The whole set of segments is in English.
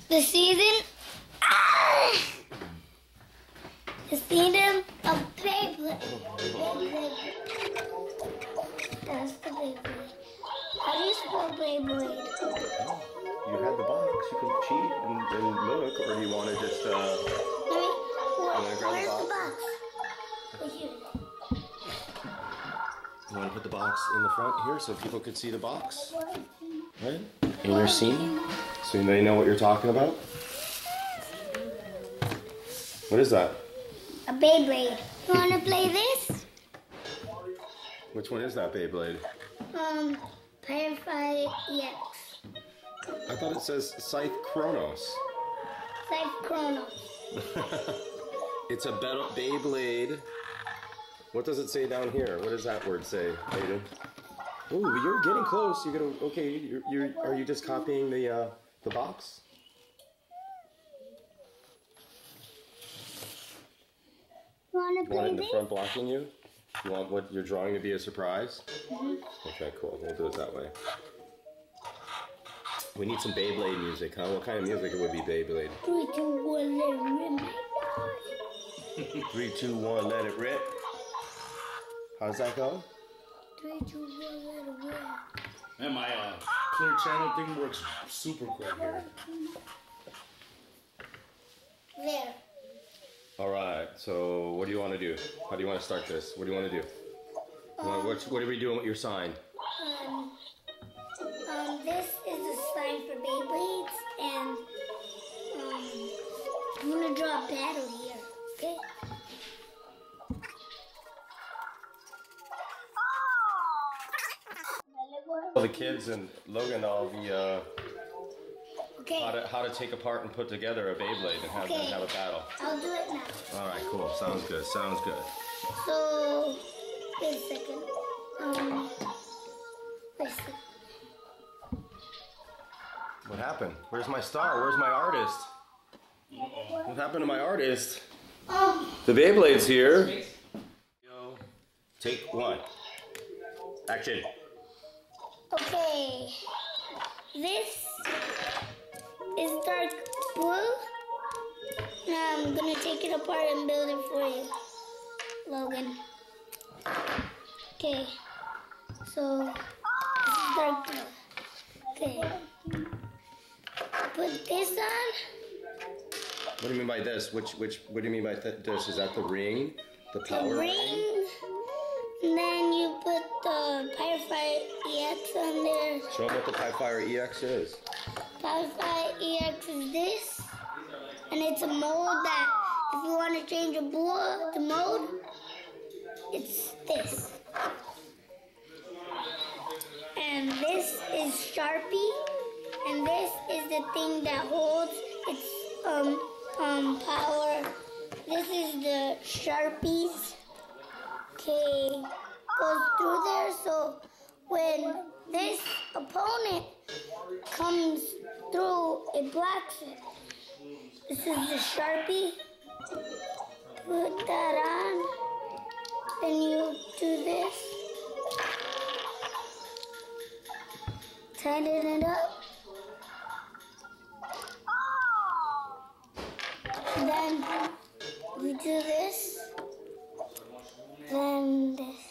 The season of BeYBLADE. That's the BeYBLADE. How do you spell BeYBLADE? You had the box. You can cheat and look, or do you want to just Where's the box? Right here. You want to put the box in the front here so people could see the box? Right? In your scene? So they know what you're talking about? What is that? A BeYBLADE. You want to play this? Which one is that BeYBLADE? Firefly EX. I thought it says SCYTHE KRONOS. SCYTHE KRONOS. It's a BeYBLADE. What does it say down here? What does that word say, Ayden? Oh, you're getting close. You're gonna. Okay. Are you just copying the box? You want to play Want it in the this? front blocking you? You want what you're drawing to be a surprise? Mm-hmm. Okay, cool. We'll do it that way. We need some BeYBLADE music, huh? What kind of music it would be, BeYBLADE? 3, 2, 1, let it rip. 3, 2, 1, let it rip. How's that go? 3, 2, 1, let it rip. And my clear channel thing works super quick here. There. All right. So, what do you want to do? How do you want to start this? What do you want to do? What are we doing with your sign? This is a sign for BeYBLADEs, and I'm gonna draw a battle here. Okay. The kids and Logan all the Okay. how to take apart and put together a BeYBLADE and have them have a battle. I'll do it now. All right, cool. Sounds good. Sounds good. So, wait a second. Wait a second. What happened? Where's my star? Where's my artist? What happened to my artist? The BeYBLADE's here. Take 1. Action. Okay. This is dark blue. Now I'm gonna take it apart and build it for you, Logan. Okay. So this is dark blue. Okay. Put this on. What do you mean by this? What do you mean by this? Is that the ring? The power The ring. And then you put the Firefly EX on there. Show them what the Fire EX is. Firefly EX is this. And it's a mode that if you want to change the mode, it's this. And this is Sharpie. And this is the thing that holds its power. This is the Sharpies. Okay, goes through there, so when this opponent comes through, it blocks it. This is the Sharpie. Put that on. Then you do this. Tighten it up. Then you do this. Then this.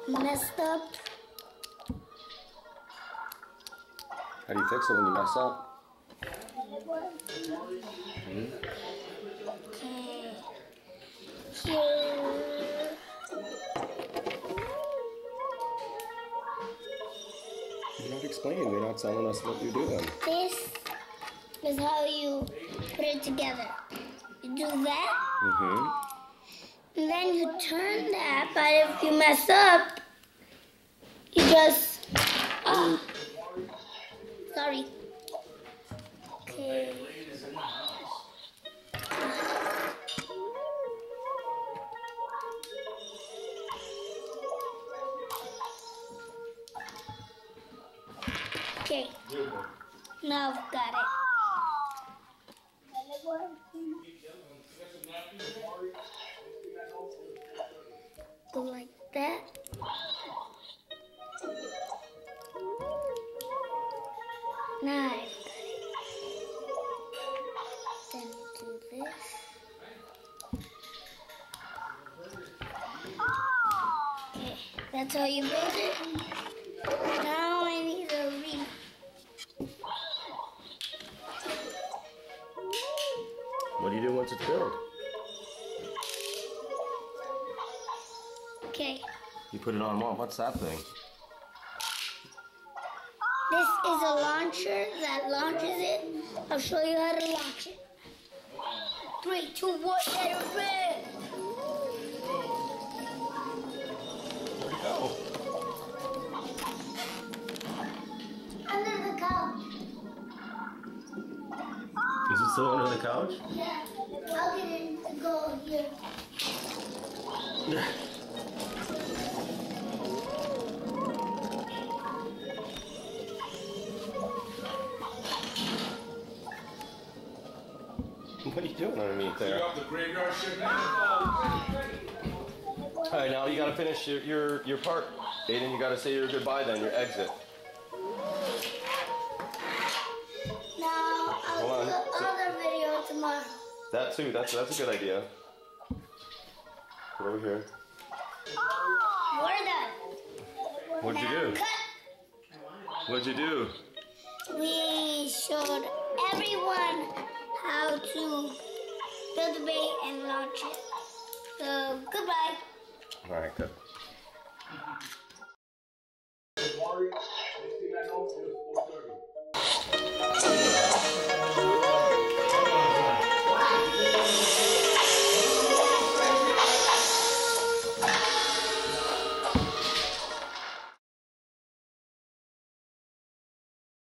Messed up. How do you fix it when you mess up? Okay. Here. You're not explaining. You're not telling us what you're doing. This is how you put it together. You do that. And then you turn that, but if you mess up, you just, sorry. Okay. Okay, now I've got it. Go like That's how you build it. Now I need a reed. What do you do once it's built? Okay. You put it on what? What's that thing? This is a launcher that launches it. I'll show you how to launch it. 3, 2, 1, let it rip! Where'd it go? Under the couch. Is it still under the couch? Yeah. I'll get it to go here. What are you doing underneath there? You got the graveyard ship now? All right, now you got to finish your part. Ayden, you got to say your goodbye then, your exit. Now, I'll Hold do on. another video tomorrow. That too, that's a good idea. Get over here. We're done. What'd you Now, do? cut. What'd you do? We showed everyone how to build a bait and launch it. So, goodbye. All right, good.